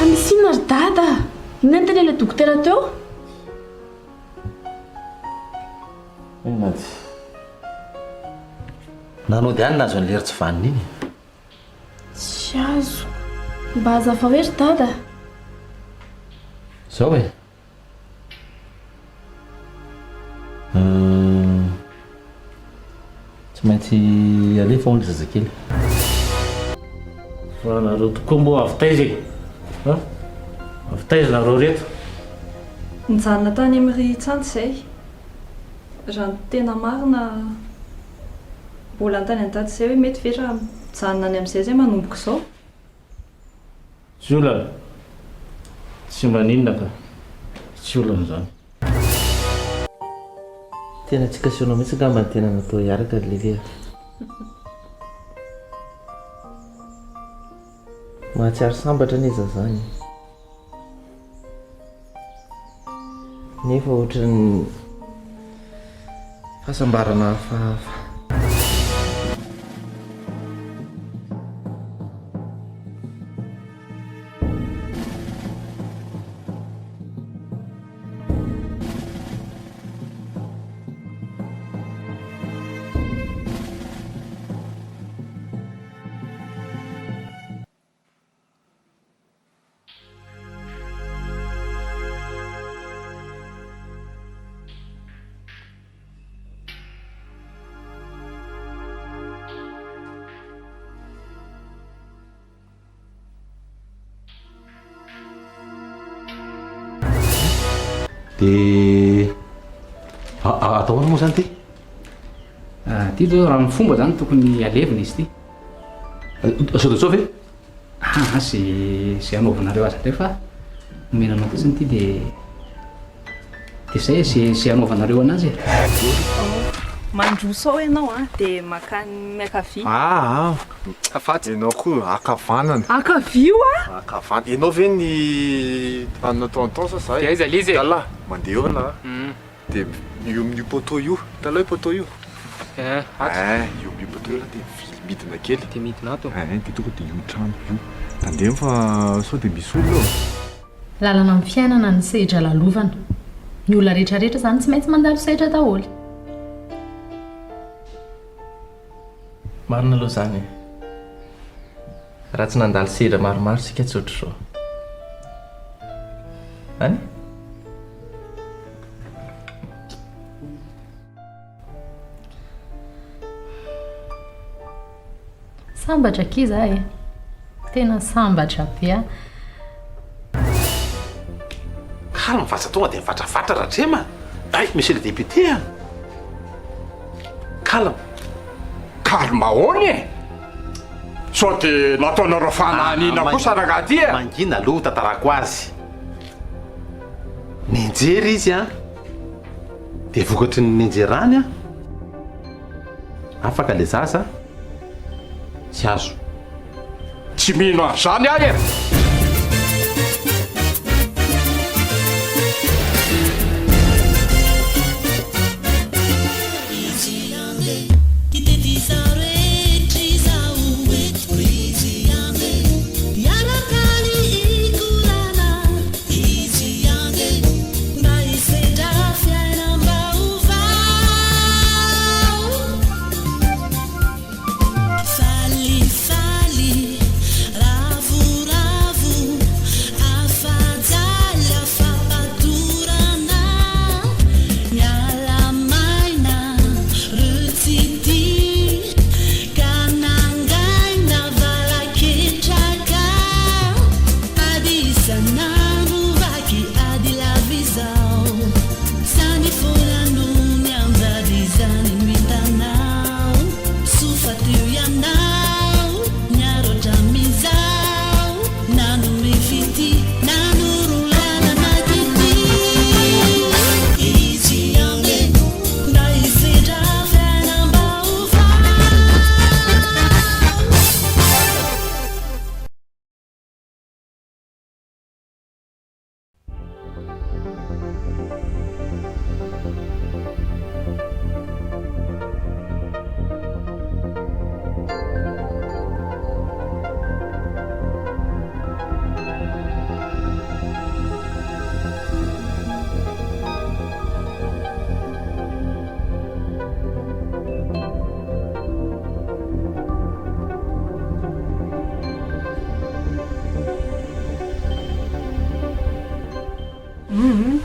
misy inona ry dada? Inona ny teny ilay dokotera teo? Inona nanao dia any nazo an'lery tsy vaniny iny. Tsy azo. Mba hazava hoe ry dada. Zao e. Tsy maintsy alefa olo zazakely. Fa nareo tokoa mbo avitaiza e. Avitaiza nareo reto. Nijanona tany amin'ny Tsanty izay. Raha ny tena marina mbola antany an-dady izay hoe mety ve raha mijanona any amin'izay izay manomboka izao. Tsy olana. Tsy maninona ka. Tsy olana izany. Tena tsy kasionao mihitsy angamba ny tena natao hiaraka ny lelea. Mahatsiaro sambatra n'iza zany. Nefa ohatran'ny fahasambarana hafahafa. Dia atao ahoana moa zany ty? Ty zao raha ny fomba zany tokony alevina izy ty. Sao dia sao ve? Zay anaovanareo azy indray fa omenanao fotsiny ty dia zay zay anaovanareo anazy e. Mandroso ao ianao dia makany miakavia. Afaty ianao koa akavanana. Akavia Akavanana. Ianao ve ny anao tonton sa zay? Dia aiza lizy e? Tala, mandeha eo na. Dia io amin'io poteau io. Tala io poteau io. Io amin'io poteau io dia midina kely. Dia midina ato. Dia tonga dia io trano io. Tandeha fa sao dia misy olona eo. Lalana amin'ny fiainana ny sehatra lalovana. Ny olona rehetrarehetra zany tsy maintsy mandalo sehatra daholo. Marina aloha zany. Raha tsy nandalo sehatra maromaro sika tsy ohatr' izao. Any? Sambatra kiza e. Tena sambatra be a. Kalma vasa tonga dia mivatrafatra ratrema. Ay, monsieur le député. Kalma. Kalma ahoana e? Sao dia nataonareo fanahiniana kosa raha ty e? Mangina aloha tantarako azy. Nijery izy dia vokatry ny nijerany afaka le zaza tsy azo. Tsy mino an'izany ahy e! Fali, ravura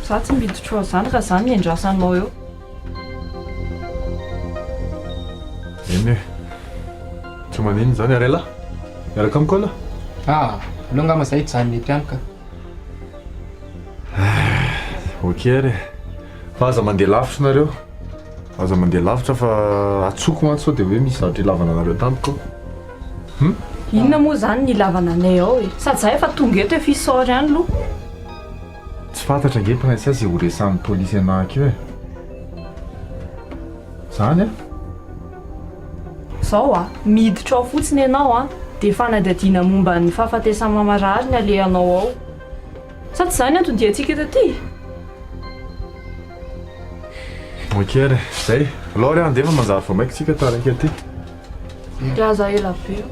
Za tsy miditra zany raha zany miandrasanao eo. Eny e. Tsy manino zany Iray lahy. Miaraka amiko lahy. Aleo angamba zay tsy zany mety ihany ka. Okey re. Fa aza mandeha lavitra nareo. Aza mandeha lavitra fa atsoko mantsy sao dia hoe misy zavatra ilavana anareo tamiko. Inona moa zany ny ilavana anay ao e? Sady za efa tonga eto efa isôry ihany aloha. Tsy fantatra ngetana sy azy ho resan'ny polisy anahako io e. Zany a? Zao miditra ao fotsiny ianao dia fanadadiana momba ny fahafatesana mamarary ny alehanao ao. Sa tsy zany antondiantsika eto aty? Okey re. Zay. Alao re andefa manjary vao maika tsika taraiky aty. Laza ela be.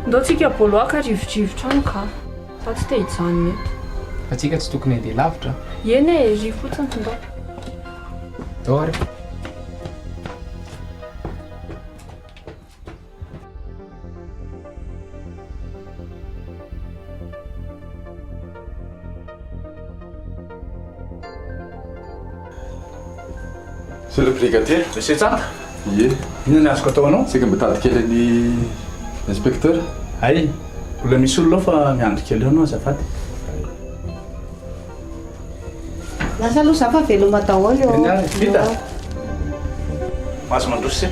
Ndao tsika boloaka rivodrivotra any ka. Fa tsy te hijanona eto. Fa tsika tsy tokony handeha lavitra. Eny e, ry fotsiny ndao. Dao ary. C'est le brigadier. Monsieur Tsanta, Ie. inona ny azoko atao anao? Sika mba tady kely ny inspecteur. Ay, mbola misy olona fa miandry kely eo anao azafady. Lasa aloha za fa veloma daholo eo. Eny ary, vita. Mahazo mandrosy.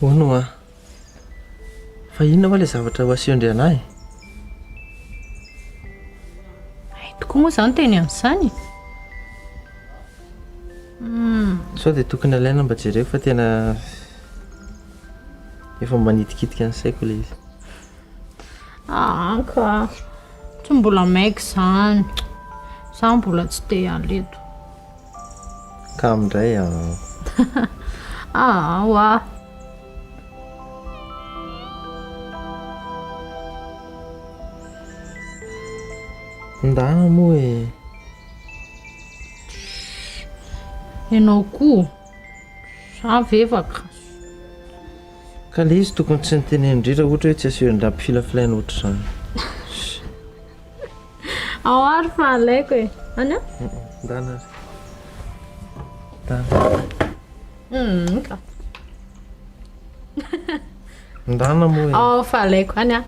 Hono a. Fa inona va ilay zavatra ho asehondry anahy? Tokoa moa zany teny amin'izany. Sao dia tokony alaina mba jereko fa tena efa manitikitika ny saiko ilay izy. Ka tsy mbola maika zany. Za mbola tsy te aleto. Ka amindray Oa. ndana moa e. Ianao koa. Za vevaka. Ka ilay izy tokony tsy niteny indrindra ohatra hoe tsy asehondry ampifilafilaina ohatra izany. Ao ary fa alaiko e. Any a? Ndana ary. Ka. Ndana moa e. Ao fa alaiko any a.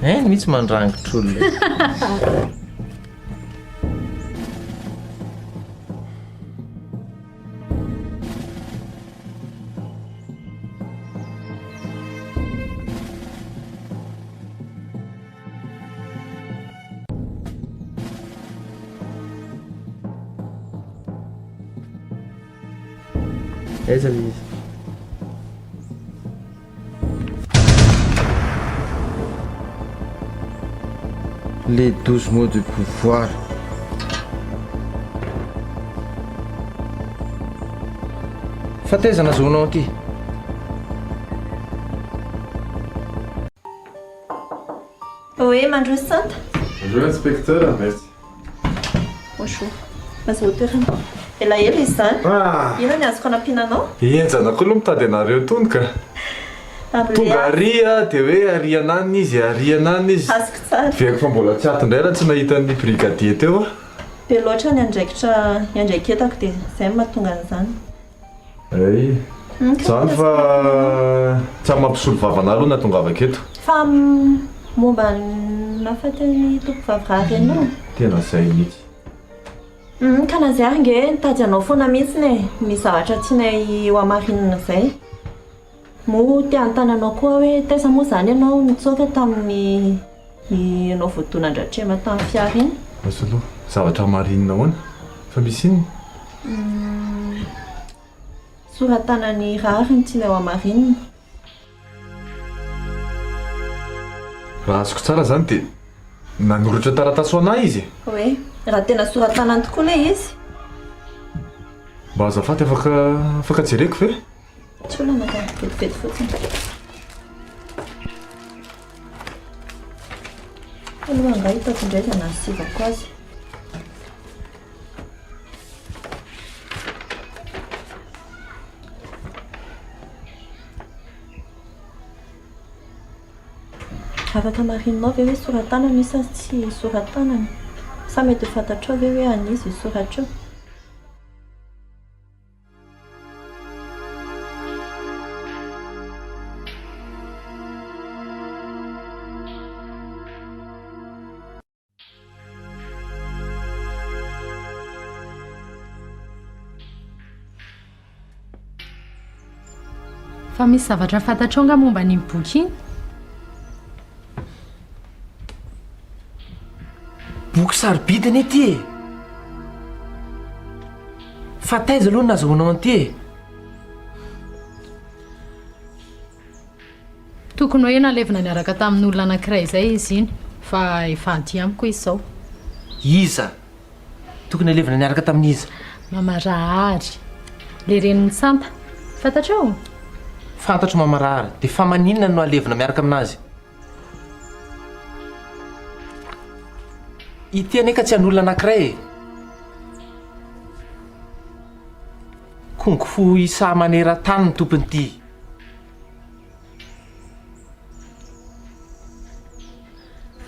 Mihitsy mandrangitra olona. Aiza ilay izy? Les 12 mots de pouvoir. Fa taiza nahazoanao aty? Oui, mandroso Santa. Bonjour inspecteur, merci. Bonjour. Mas toerana. Elaela izy zany. Ino ny azoko anampiananao? Enjana koa aloha mitady anareo tony ka. Tonga aria dia hoe arianany izy, arianany izy. Azoko tsara. Veko fa mbola tsy ato indray raha tsy nahita ny brigadier teo. Be loatra ny andraiketako dia izay no mahatonga an'izany. Ay. Zany fa tsy mampisolo vavana aloha natongavako eto. Fa momba nafatany tompovavy ianao. Tena izay mihitsy. Ka nazay ary nge nitady anao foana mihitsiny e. Misy zavatra tianay ho amarinina izay. Mo te antananao koa hoe taiza moa zany ianao nitsoaka tamin'ny ianao voadona andratrema tamin'ny fiara iny. Asa aloha, zavatra marinina hoana. Fa misy inona? Soratanany rary ny tianay ho amarinina. Raha azoko tsara zany dia nanoratra taratasy ho anahy izy. Oe, raha tena soratanany tokoa ilay izy. Mba azafady afaka jereko ve? Tsy olana ka, vetivety fotsiny. aloha nga hitako indray dia nasivako azy. Afaka marinonao ve hoe soratanana io sa tsy soratanana? Sa mety ho fantatrao ve hoe anizy io soratra io? Fa misy zavatra fantatrao nga momba ny boky iny? Boky sarobidiny ity e. Fa taiza aloha nazahoanao an'ity e. Tokony hoe nalevina niaraka tamin'olona anankiray izay izy iny fa efa aty amiko izy izao. Iza? Tokony alevina niaraka tamin'iza? Mamarahary. Le reniny Santa. Fantatrao? Fantatro mamarahary. Dia fa maninona no alevina miaraka aminazy? Ity aneka tsy an'olona anankiray e. Kongo fo isa maneran-tany ny tompony ity.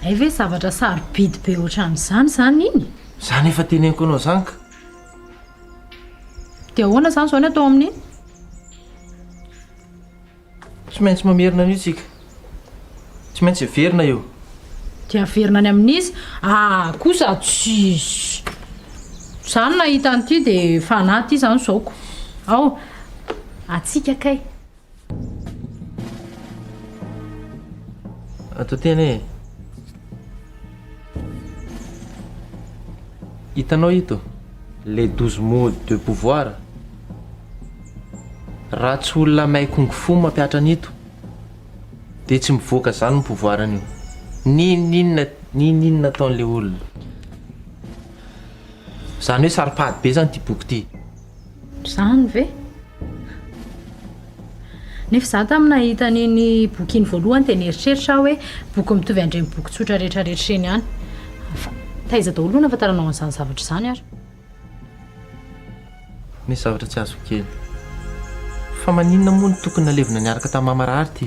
Ay ve zavatra sarobidy be ohatran'izany zany iny? Zany efa teneniko anao zany ka. Dia ahoana zany zao ny atao amin'iny? Tsy maintsy mamerina an'io tsika. Tsy maintsy verina io. Dia averina any amin'izy? Kosa tsisy. Zany nahita an'ity dia fanahy ity zany zaoko. Ao, atsika kay. Atao tena e. Hitanao ito, les 12 mots de pouvoir. Raha tsy olona mahay kongo fo mampiatra an'ito, dia tsy mivoaka zany ny pouvoir an'io. Ninona ataon'le olona. Zany hoe saripady be zany ty boky ty. Zany ve? Nefa za tamin'ny nahita an'iny boky iny voalohany dia nieritreritra hoe boky mitovy andreny boky tsotra rehetrarehetra eny ihany. Taiza daholo no nafantaranao an'izany zavatra izany ary? Misy zavatra tsy azo kely. Fa maninona moa no tokony nalevina niaraka tamin'ny mamarahary ty?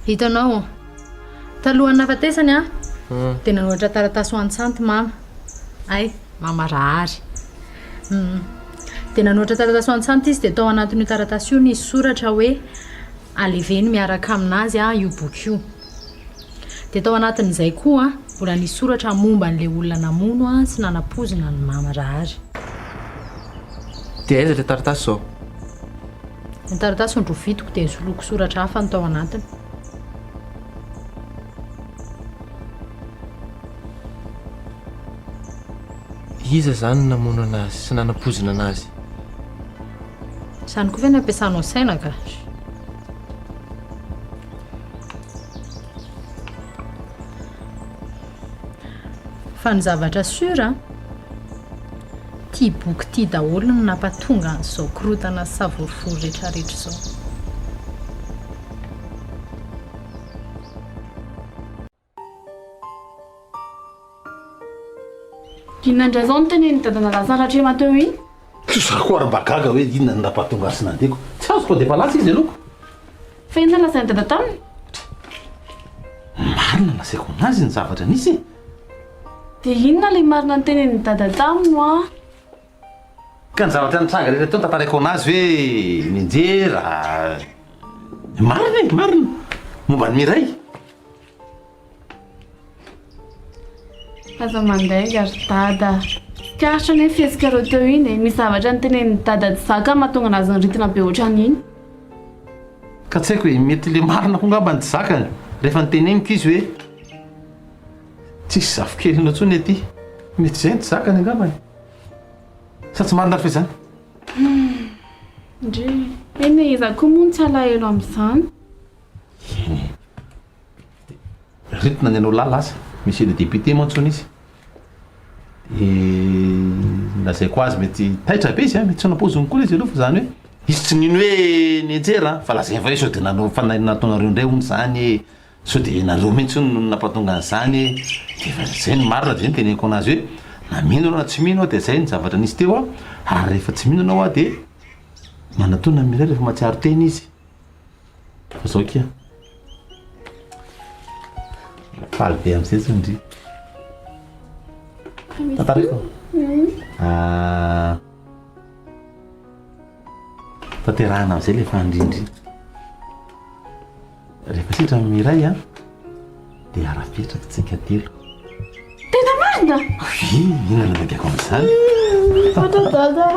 Hitanao, talohany nafatesany dia nanoatra taratasy ho an'ny Santy mama. Ay, mamarahary. Dia nanoatra taratasy ho an'ny Santy izy dia tao anatin'io taratasy io nisy soratra hoe aleveny miaraka aminazy io boky io. Dia tao anatin'izay koa mbola nisy soratra momba an'ilay olona namono sy nanapozina ny mamarahary. Dia aiza ilay taratasy zao? Ny taratasy ondrovitiko dia soloko soratra hafa no tao anatiny. Iza zany namono anazy sy nanapozina anazy? Izany koa ve nampiasanao saina ka? Fa ny zavatra sura, tia boky tia daholo no nampatonga an'izao korotana sy savorifory rehetrarehetra izao. Inona indray zao no tenen'ny dadana Lazara hatreha mateo iny? Za koa ara-bagaga hoe inona ny nampahatonga sy nandeko. Tsy azoko dia palatsy izy aloko. Fa inona lazainy dada taminy? Marina nasaiko anazy ny zavatra nisy. Dia inona ilay marina ny tenen'ny dada taminy no Ka ny zavatra nitsanga rehetra teo tantaraiko anazy hoe ninjera. Marina. Momba ny Iray. aza manday gary dada. Karitra ny fihesika reo teo iny misy zavatra ny tenen'ny dada zaka mahatonga anazy nyritina be ohatran'iny. Ka tsy haiko hoe mety le marina ko ngamba ny zakany. Rehefa niteneniko izy hoe tsisy zafikely intsony ety. Mety izay ny zakany angambany. Sa tsy marina fe zany? Ndre eny iza koa moa tsy alahelo amin'izany. Ritina ny anao lasa. Misy le député mantsony izy. Lazaiko azy mety taitra be izy mety tsy napoziny koa izy aloha fa zany hoe izy tsy nino hoe nianjera fa lazainy fa hoe sao dia nataonareo indray hono zany so dia nareo mihitsy no nampatonga an'izany dia efa zay ny marina zay ny teneniko anazy hoe na mino anao na tsy mino ao dia zay ny zavatra nisy teo a ary rehefa tsy mino anao a dia manatona miray rehefa matsiaro teny izy fa zao kia faly be amin'izay zao ndry tantarako tanterahana amin'izay le fandrindry rehefa sitra miray a dia arapetraka tsika telo tena marina inona nandagako amin'izany fatadada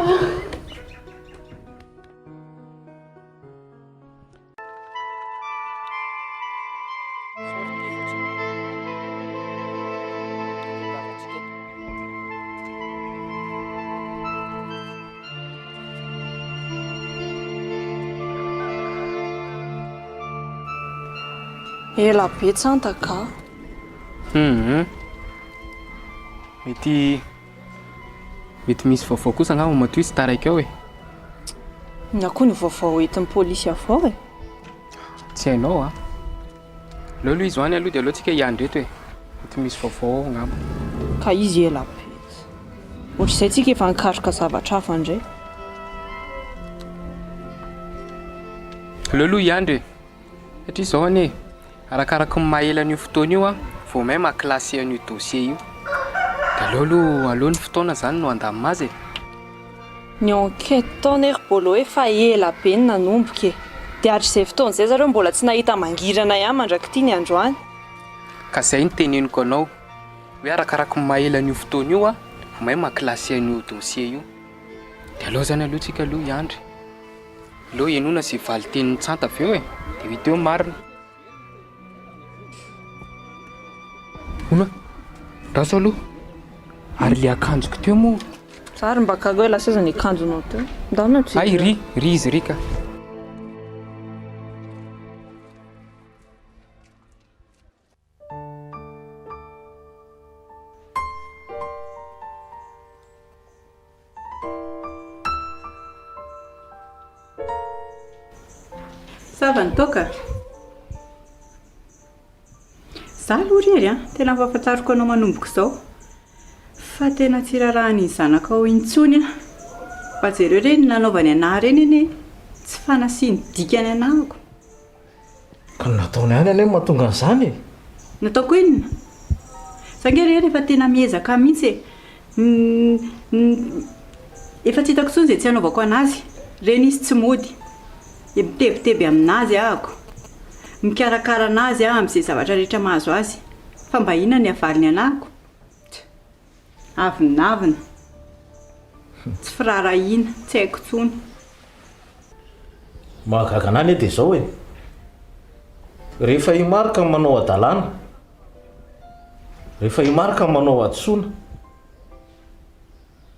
ela be tsantaka mety misy vaovao kosa angamba matoy tsy taraiky ao e ny akoho ny vaovao entin'ny polisy avao e tsy hainao a leo aloha izy hoany aloha dia alohantsika hiandry eto e mety misy vaovao ao angamba ka izy ela be ohatr'izay tsika efa nikaroka zavatra hafa indray leo aloha hiandry e satria izao any e arakaraky ny mahela an'io fotoana io a vao may mahakilasy an'io dossier io dia aleo aloha alohan'ny fotoana zany no andamina azy e ny enquête taona ery bolo hoe fa ela be ny nanomboka e dia hatr'izay fotoana izay zareo mbola tsy nahita mangirana ihany mandraky ity ny androany ka izay ny teneniko anao hoe arakaraky ny mahela an'io fotoana io a vao may mahakilasy an'io dossier io dia aleo zany aloha tsika aloha hiandry aleo enona sy valy tenin'ny tsanta avy eo e dia hita eo marina ona raso aloha ary le akanjoko teo moa zary mba kago hoe lasa iza ny akanjonao teo ndana ay ry izy ry ka savany toka za aloha rery a tena fahafantariko anao manomboko izao fa tena tsy rarahany zanaka ao intsony a fa jereo reny nanaovany anahy reny eny tsy fanasiany dikany anahako ka nataony any any mahatonga an'izany e nataoko inona sangery rehefa tena miezaka mihitsy efa tsy hitako tsony izay tsy hanaovako anazy reny izy tsy mody mitebiteby aminazy ahako mikarakara anazy amin'izay zavatra rehetra mahazo azy fa mba inona ny havaliny anahako avinavina tsy firarahina tsy haiko tsony mahagaga anany dia izao e rehefa himarika ny manao adalàna rehefa himarika ny manao adsoina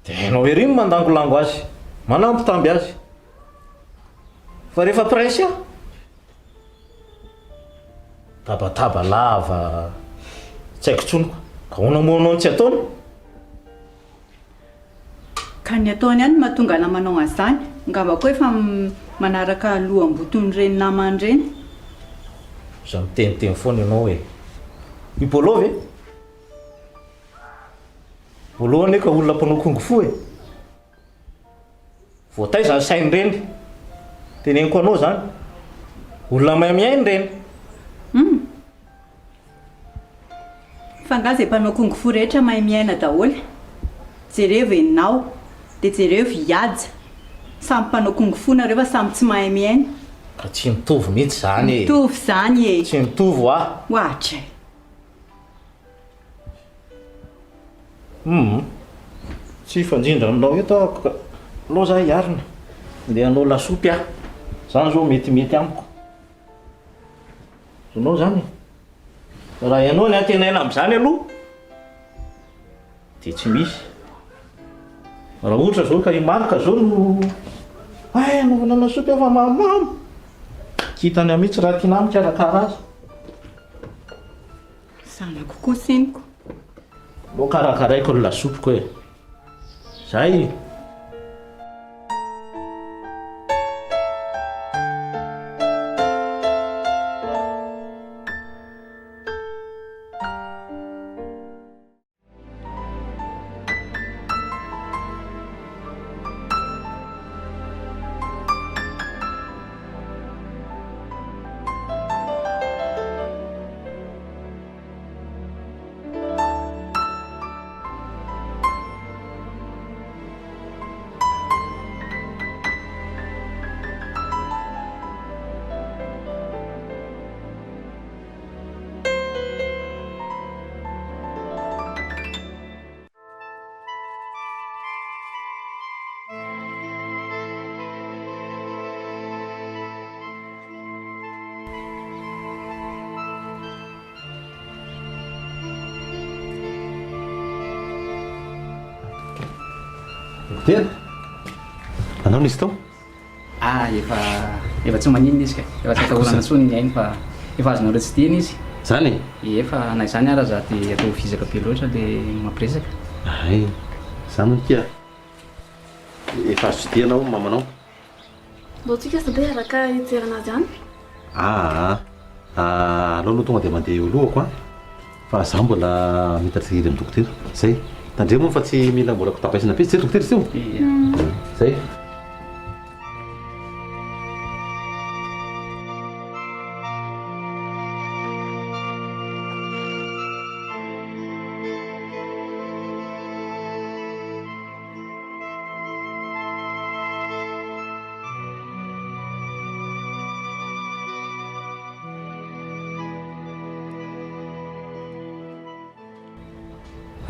dia hainao ery ny mandangolango azy manampitamby azy fa rehefa prince a tabataba lava tsy haiko tsony ka hoana moanao ny tsy ataony ka ny ataony ihany mahatonga namanao an'izany ngamba koa efa manaraka loham-botony reny namany reny za miteniteny foana ianao hoe i bôlô ve bôlô ane ka olona mpanao kongo fo e voatay zany sainy reny teneniko anao zany olona mahay miainy reny fa nga zay mpanao kongo fo rehetra mahay miaina daholy jereo veninao dia jereo viaja samy mpanao kongo fo nareo fa samy tsy mahay miaina ka tsy mitovy mihitsy zany e mitovy zany e tsy mitovy oa ohatra tsy fanjindra aminao eto aloha za hiarina dia anao lasopy ah zany zao metimety amiko zonao zany raha ianao ny antenaina amin'izany aloha dia tsy misy raha ohatra zao ka himarika zao no anaovana lasopy afa mamamy kitany amihitsy raha tiana mikarakara azy zanako koa siniko lo karakaraiko ny lasopiko e zay dokotera anao nisy tao efa tsy maninona izy ka efa tsy atahorana tsony ny ainy fa efa azonareo tsy diany izy zany efa na izany ara za dia atao fizaka be loatra le mampiresaka ay zany kia efa azo tsy dianao mamanao mbô tsika sade araka hijeranazy any alao aloha tonga dia mandeha olohako a fa za mbola mitatsiry amin'ny dokotera zay tandre moa fa tsy mila mbola tapaisina be tsy dokotera tsy io zay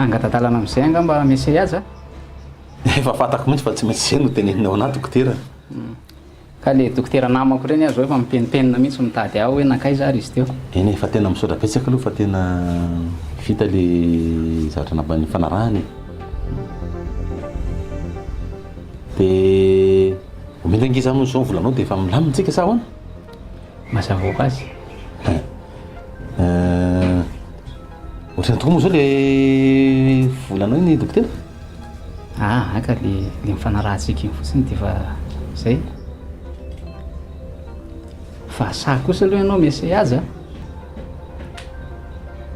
angatadalana amin'izay anga mba miasay azy a efa fatako mihitsy fa tsy maintsy zay no teneninao anahy dokotera ka le dokotera namako ireny azo efa mipenipenina mihitsy mitady aho hoe nakay za ry izy teo eny fa tena misaotra betsaka aloha fa tena vita le zavatra nambany fanarahany dia omena angiza aminy zao volanao dia efa milamintsika sa hoana mazavoaka azy ohatrany tokoa moa zao le volanao iny dokotera aka le mifanarahantsika iny fotsiny dia fa zay fa sa kosa aloha ianao miasay azy a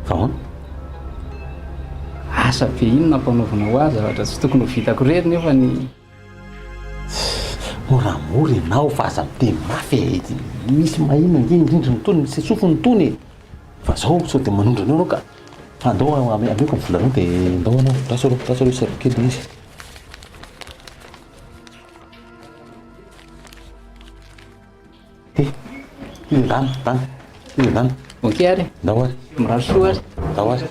fa hoana asa be ino nampanaovana ho azy ohatra tsy tokony ho vitako rery nefa ny moramora ianao fa aza miteny mafy misy mahina indrindra nytony misy sofony tony fa zao sao dia manondrana anao ka fa andao ameko volanao dia andao anao raso aloha sarokely izy Dany. Okey ary. Ndao ary. Mirary soa ary. Ndao ary.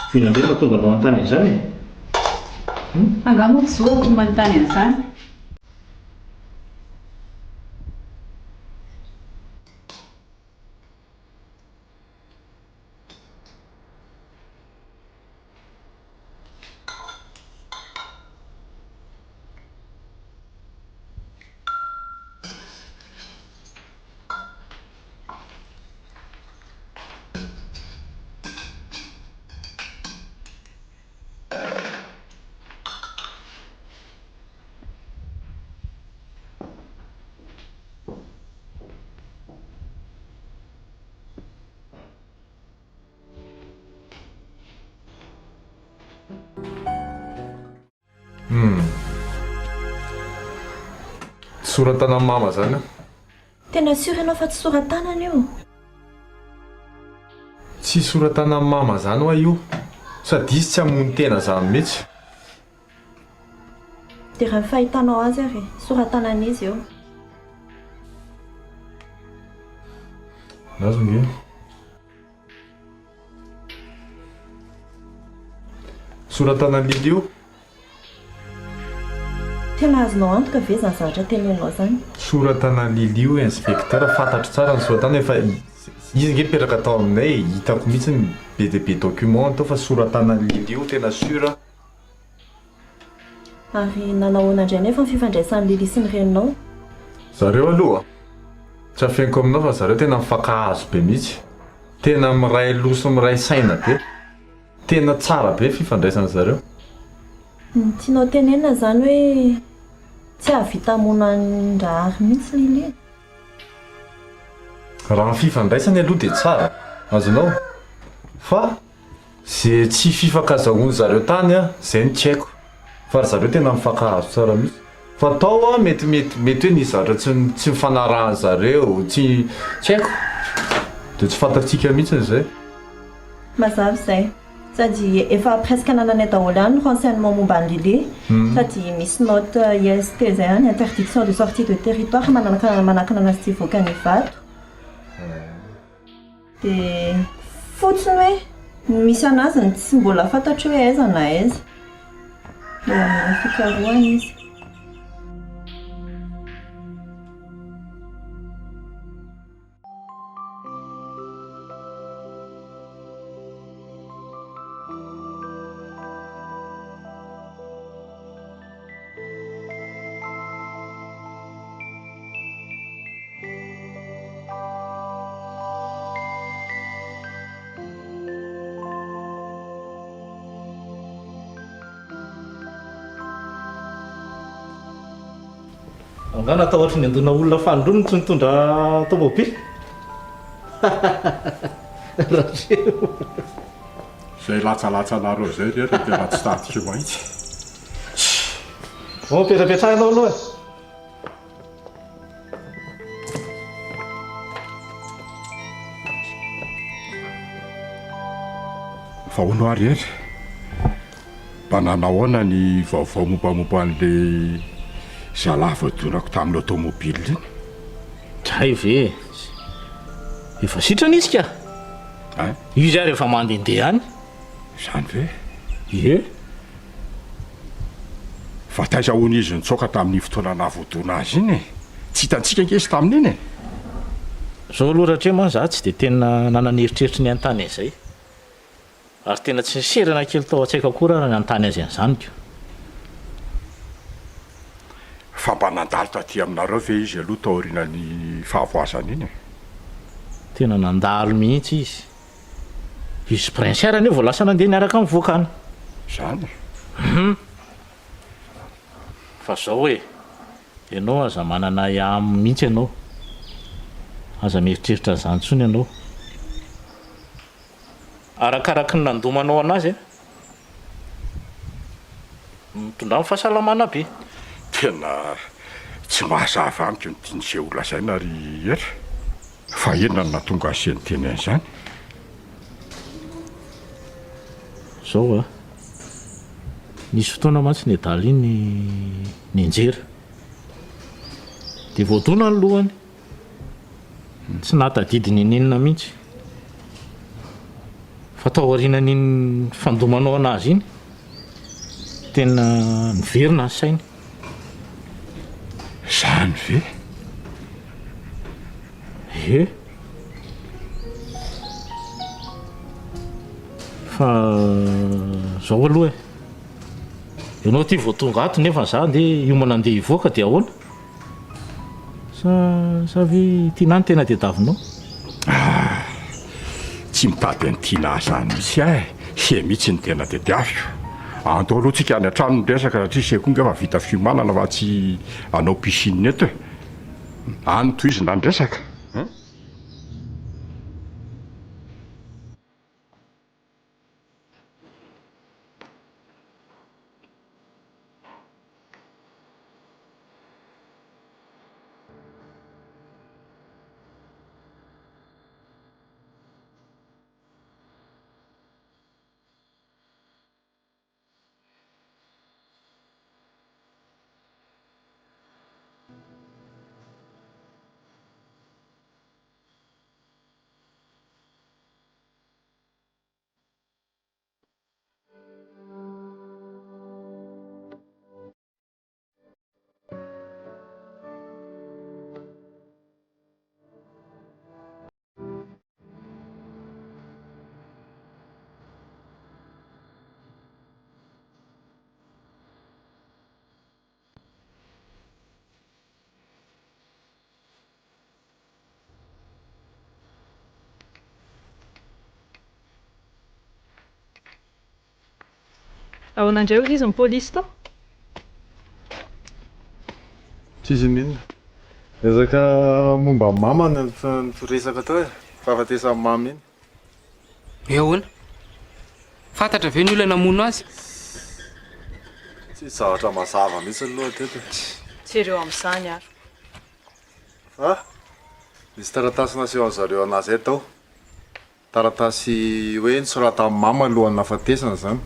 Finalmente tonga manontany an'izany angamba tsy zoako manontany an'izany Soratana mama zany. Tena sûr ianao fa tsy soratanana io? Tsy soratana mama zany hoa io. Sady izy tsy hamono tena zany mihitsy. Dia raha fahitanao azy ary, soratanan'izy io. Nazo nge. Soratana Lily io. Tena azonao antoka ve zany zavatra teneninao zany? Soratana Lily io inspecteur fantatro tsara ny soratana efa izy nge mipetraka tao aminay hitako mihitsy ny be dia be document tao fa soratana Lily io tena sura. Ary nanao indray nefa ny fifandraisan'ny Lily sy ny reninao? Zareo aloha tsy afeniko aminao fa zareo tena mifankahazo be mihitsy. Tena miray loso miray saina be. Tena tsara be fifandraisan zareo. Tianao tenenina zany hoe tsy havita hamono an-drahary mihitsy Lily. Raha fifandraisany aloha dia tsara azonao fa zay tsy fifankazahoany zareo tany a zay ny tsy haiko fa zareo tena mifankahazo tsara mihitsy fa tao a mety hoe nisy zavatra tsy mifanarahany zareo tsy haiko dia tsy fantatsika mihitsy zay mazava izay sady efa presque nananay daholo ihany renseignement momba ny Lily sady misy note IST zay ihany interdiction de sortie de territoire manakana anazy ty voakany vato dia fotsiny hoe misy anazy ny tsy mbola fantatro hoe aiza na aiza dia amina fikarohana izy. angana atao ohatry ny andona olona fanindrony tsy mitondra tomobily zay latsalatsanareo zay rehetra tena tsy tatiko mahitsy petrapetrahanao aloha vahono ary ery mba nanahoana ny vaovao mombamomba an'le zalahy voadonako tamin'ny automobile iny dray ve efa sitrana izy ka izy ary efa mandehandeha any zany ve ie fa taiza hoany izy nitsoka tamin'ny fotoana navodona azy iny tsy hitantsika nkesy tamin'iny zao aloha rahatrea ma za tsy dia tena nanana eritreritry ny antany izay ary tena tsy niserana kely tao an-tsaika koa raha ny antany azy an'izanyko fa mba nandalo taty aminareo ve izy aloha taorianany fahavoazana iny tena nandalo mihitsy izy prince arany io vao lasa nandeha niaraka amin'ny voakana zany fa zao hoe ianao aza manana iam mihitsy ianao aza mieritreritra n'izany ntsony ianao arakaraky ny nandomanao anazy mitondra amin'ny fahasalamana be tena tsy mahazava amiko ny tian'izay olona zay na ry ery fa enona ny natonga asiany teny an'izany zao nisy fotoana mantsy ny adala iny ny anjera dia voadona ny lohany tsy nahatadidiny ninona mihitsy fa tao aorianan'iny fandomanao anazy iny tena niverina ny sainy zany ve fa zao aloha ianao ty voatonga ato nefa za dia io manandeha hivoaka dia ahoana sa ve tiana ny tena tediavinao tsy mitady ny tiana zany misy se mihitsy ny tena tediaviko andao aloha tsika any an-trano nresaka satria se koa ngefa vita fiomanana fa tsy anao piscine eto any toy izy nandresaka Ahoanandreo izy ny polisy tao? Tsisy minona. Ezaka momba mama ny firesaka tao fahafatesan'ny mamy iny. Ahoana? Fantatra ve ny olona namono azy? Tsy zavatra mazava mihitsy aloha teto. Tsy ireo amin'izany ary. Fa misy taratasy naseho an'zareo anazy eto. taratasy hoe nitsorata amin'ny mama alohan'ny nafatesana zany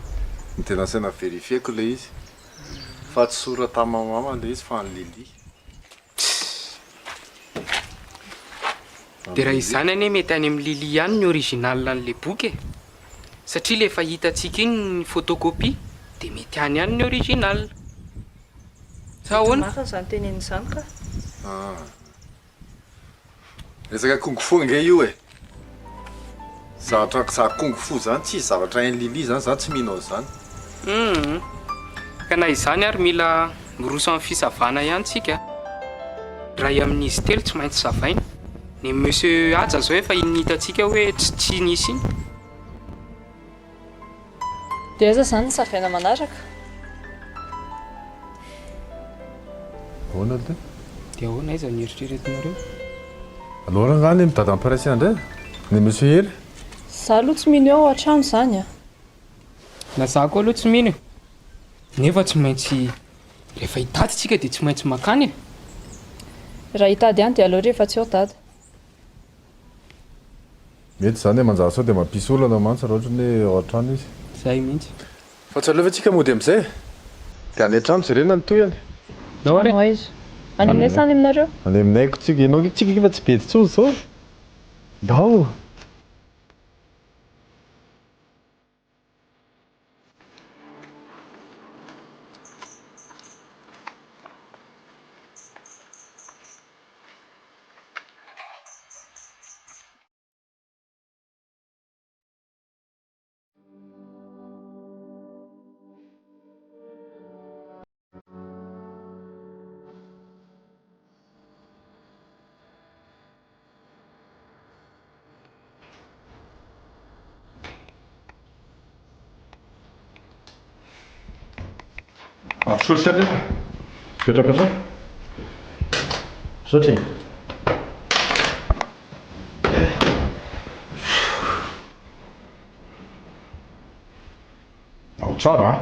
ny tena saina verifieko le izy fa tsy sorata amin'ny mama le izy fa ny Lily. dia raha izany anie mety any amin'ny Lily ihany ny original an'le boky e satria le efa hitantsika iny ny photocopie dia mety any ihany ny original. Sa ahoana? Marina izany teneniny izany ka. Resaka kongo-fo nge io e. Zavatra kongo-fo zany tsy zavatra hain'ny Lily zany tsy minao zany. Ka na izany ary mila miroso amin'ny fisavana ihany tsika. Raha amin'izy telo tsy maintsy zavaina. Ny monsieur Aja zao efa hitantsika hoe tsy nisy iny. Dia aiza izany ny savaina manaraka? Ahoana le? Dia ahoana aiza ny eritreretinareo? Alora ngany mitady ampiaraisy andray ny monsieur Hery. Za aloha tsy mino eo an-trano izany a. Na za koa aloha tsy mino e. Nefa tsy maintsy rehefa hitaditsika dia tsy maintsy makany e. Raha hitady ihany dia aleo rehefa tsy eo dada. Mety zany hoe manjary sao dia mampisy olana mantsy raha ohatra hoe ao an-trano izy. Zay mihitsy. Fa tsy aleovatsika mody amin'izay dia any an-trano jerena ny toyany. Aiza? Any aminay sany aminareo? Any aminay tsika ianao tsika efa tsy be intsony zao. Dao. Sosy alefa. Petraka zao. Sotry. Ao tsara.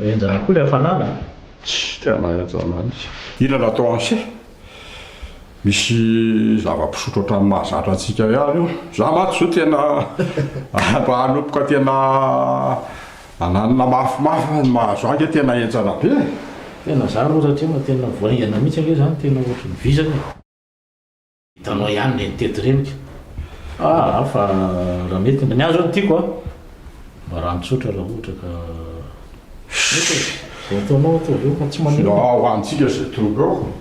Enjana koa le hafanana. Tsy tena enjana mihitsy. Inona natao an'se? Misy zava-pisotro ohatran'ny mahazatra antsika ihany io. Za maty zao tena hanompoka tena ananina mafimafy mahazo ange tena enjana be. Tena zany moa satria tena voaingana mihitsy ange zany tena ohatran'ny vizana. Hitanao ihany le nitety renika. Fa raha mety ny azo ny tiako mba rano tsotra raha ohatra ka zay ataonao atao aveo fa tsy manino. Ho antsika zay tonga eo.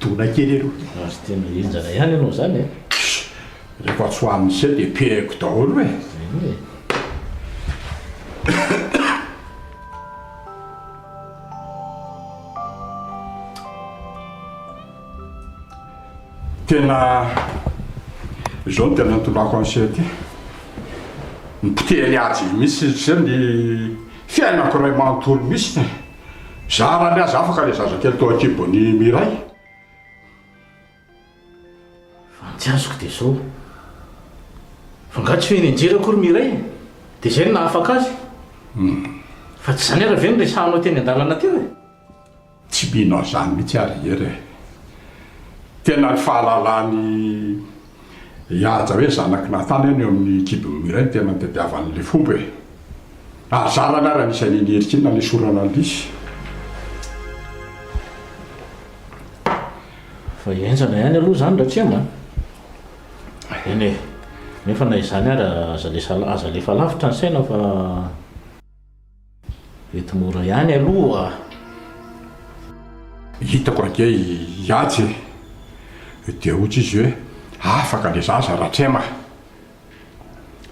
Dona kely aloha. Azo tena enjana ihany ianao zany e. Rehefa tsy hoan'ny se dia pihako daholo e. Tena izao no tena nitolako an'se ty. Nipotehany azy misy zay ny fiainako ray manontolo misy. Zarany azy afaka le zazakely tao akibony Iray. Tsy azoko dia zao. Fa nga tsy hoe nijery akory Iray dia zay no nahafaka azy. Fa tsy zany ara ve no resahanao teny an-dalana teo e. Tsy minao zany mihitsy ary ery. Tena ny fahalalany hiaja hoe zanaky natany eny eo amin'ny kibony Iray tena nitadiavan'le fomba e. Ary zarany ary anisan'ny nierika iny na ny sorana lisy. Fa enjana ihany aloha zany ratria ma. Eny nefa na izany ary aza lefa lavitra ny saina fa eto mora ihany aloha. Hitako ange hiatsy dia ohatra izy hoe afaka le zaza ratrema.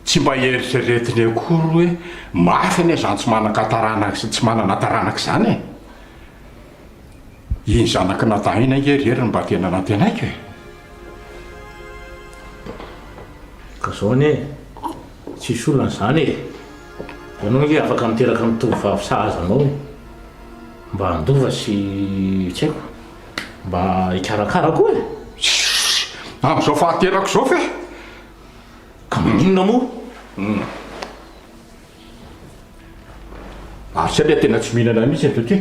Tsy mba eritreretiny akory hoe mafy ane zany tsy manan-kataranaky sy tsy manana-taranaka zany e. Iny zanaky natahina ngerery mba tena natenaika e. Ka zao anie tsisy olana zany e. Ianao nge afaka miteraka amin'ny tovovavy sahaza anao mba handova sy tsy haiko mba hikarakara koa e am'izao fahaterako zao fe ka maninona moa ary sy aleha tena tsy mihinana mihitsy toty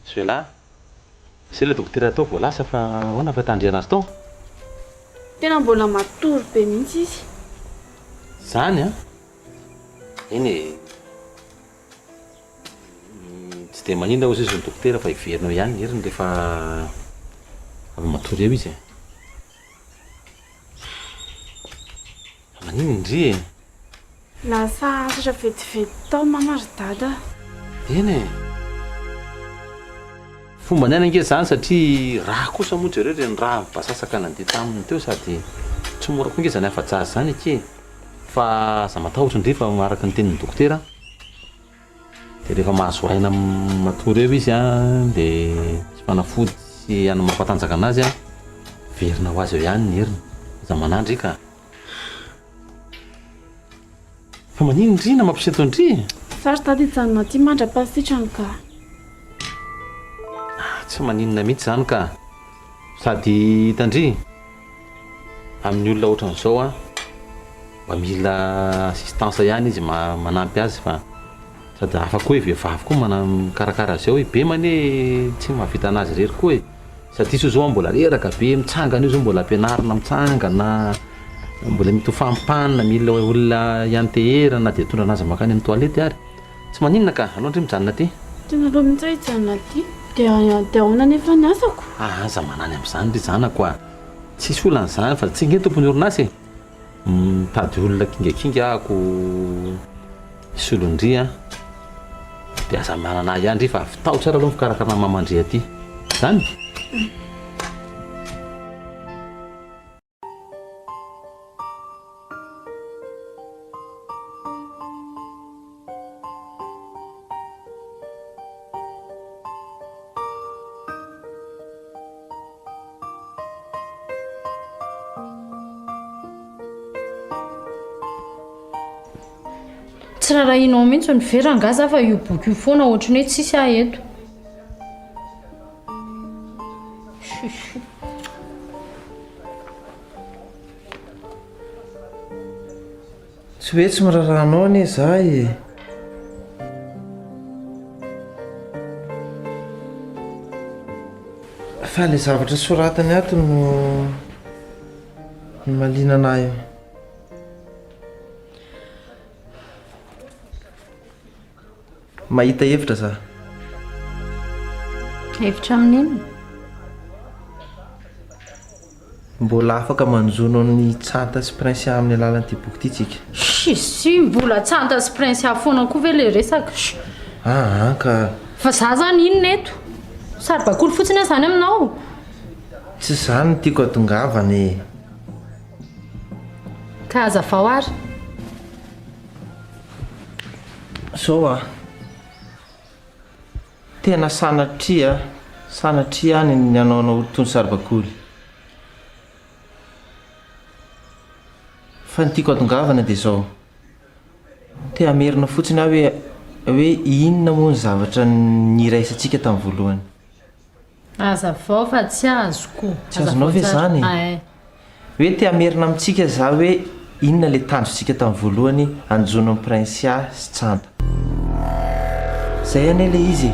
Soela, se le dokotera tao voalasa fa ahoana fa tandriana azy tao? Tena mbola matory be mihitsy izy. Zany a? Eny e. Tsy dia maninona ozy izy ny dokotera fa iverinao ihany heriny rehefa avy matory eo izy e. Maninona indry e? Lasa asatra vetivety tao mama ry dada. Eny e. Fomba ny anange zany satria raha kosa moa jereo reny raha basasaka nandeha taminy teo sady tsy mora koa nge zany afa-jazy zany ake fa za matahotra indray fa araka ny tenin'ny dokotera dia rehefa mahazo aina matory eo izy a dia tsy fanafody sy ana mampatanjaka anazy a verina ho azy eo ihany ny heriny za manandry ka fa manino indry na mampiseto indry Sary dada hijanona ty mandra-pasitrany ka. tsy maninona mihitsy zany ka sady hitandry amin'ny olona ohatran'izao a mba mila assistance ihany izy manampy azy fa sady afaka koa hoe vehivavy koa mikarakara azy ao be mane tsy mahavita anazy rery koa e sady iso zao mbola reraka be mitsangana io zao mbola ampianarina mitsangana mbola mitofampanina mila olona ianteherana dia tondra anazy makany amin'ny toalety ary tsy maninona ka alao ndry mijanona ty Tena aloha mihitsy hijanona ty dia ahoana nefa ny asako. Aza manany amin'izany ry zanako a tsisy olan'izany fa tsy nge tompony orinasy e mitady olona kingakinga ahako misy olondry a dia aza manana ihany ry fa fitao tsara aloha fikarakarana mamandre aty zany tsy rarahinao mihitsy ny vera angaza fa io boky io foana ohatrany hoe tsisy ahy eto tsy hoe tsy mirarahanao ane zahy e fa le zavatra soratany ato no malina anahy io mahita hevitra za hevitra amin'inona mbola afaka manjono ny tsanta sy prince amin'ny alalan'ity boky ity tsika sy mbola tsanta sy prince afoana koa ve le resaka ka fa za zany inona eto sary bakoly fotsiny zany aminao tsy zany no tiako atongavany ka azavao ary zao a tena sanatria any ny anaonao tony saribakoly fa ny tiako atongavana dia zao te amerina fotsiny aho hoe inona moa ny zavatra niraisantsika tamin'ny voalohany azavao fa tsy azoko tsy azonao ve zany hoe te amerina amintsika za hoe inona le tandrotsika tamin'ny voalohany anjono amin'ny prince sy tsanta zay ane le izy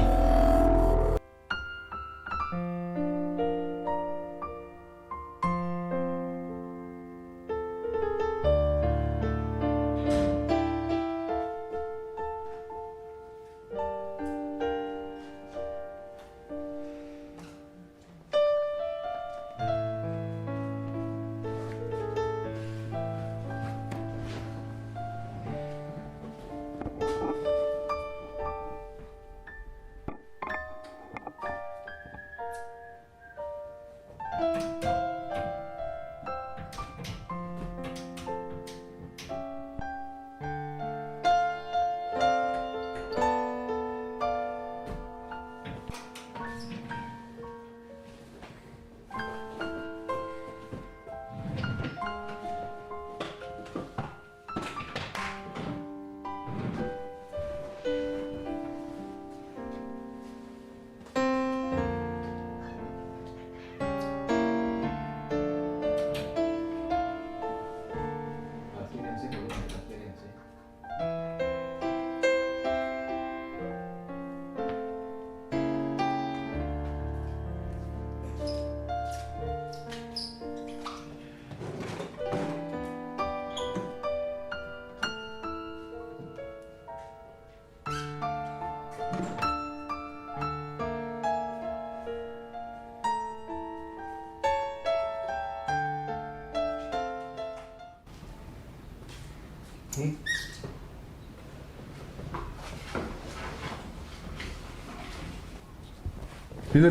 Ina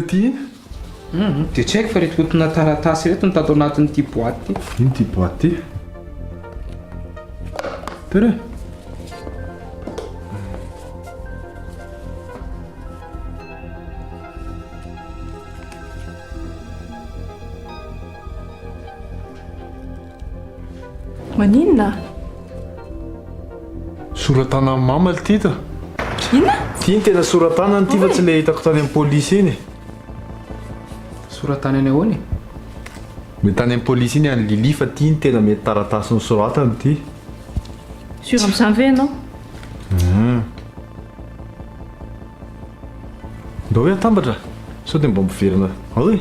ty dia tsy haiko fa reto fotina taratasy reto ny tato anatin'ity boaty ty. Ino ty boaty ty? Tere. Maninona? Soratana amin'ny mama ty ta. Inona? Ty ny tena soratana ty fa tsy le hitako tany amin'ny polisy iny. Soratany any ahoany? Mety tany amin'ny polisy iny any Lili fa ty ny tena mety taratasy ny soratany ty. Sûr amin'izany ve ianao? Mba hoe atambatra sao dia mba miverina ao e.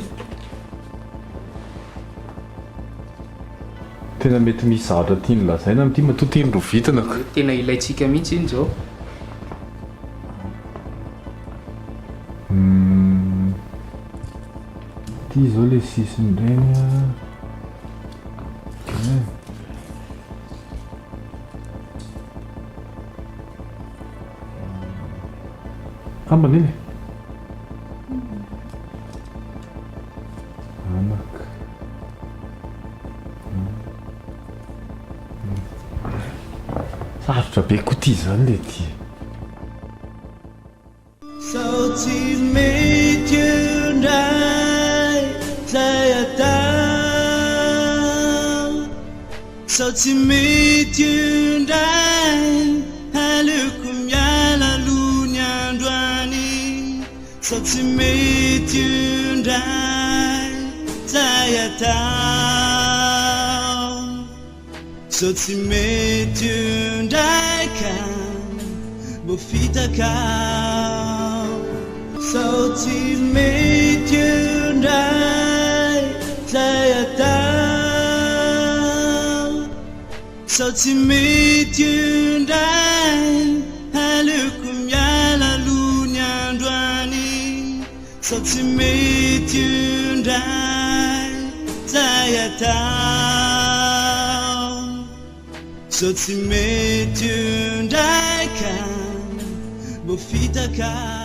Tena mety misy zavatra tiany lazaina amin'ity matotiny ro vitana. Tena ilayntsika mihitsy iny zao. Ty zao le sisiny regny. Ambany iny. Anaka. Sarotra be koa ty zany le ty. Sao tsy mety indray zay atao. Sao tsy mety indray aleoko miala aloha ny androany. Sao tsy mety indray zay atao. Sao tsy mety indray ka mbô fitaka. Sao tsy mety indray zay atao. Sao tsy mety indray aleoko miala aloha ny androany. Sao tsy mety indray zay atao. Sao tsy mety indray ka mbô fitaka.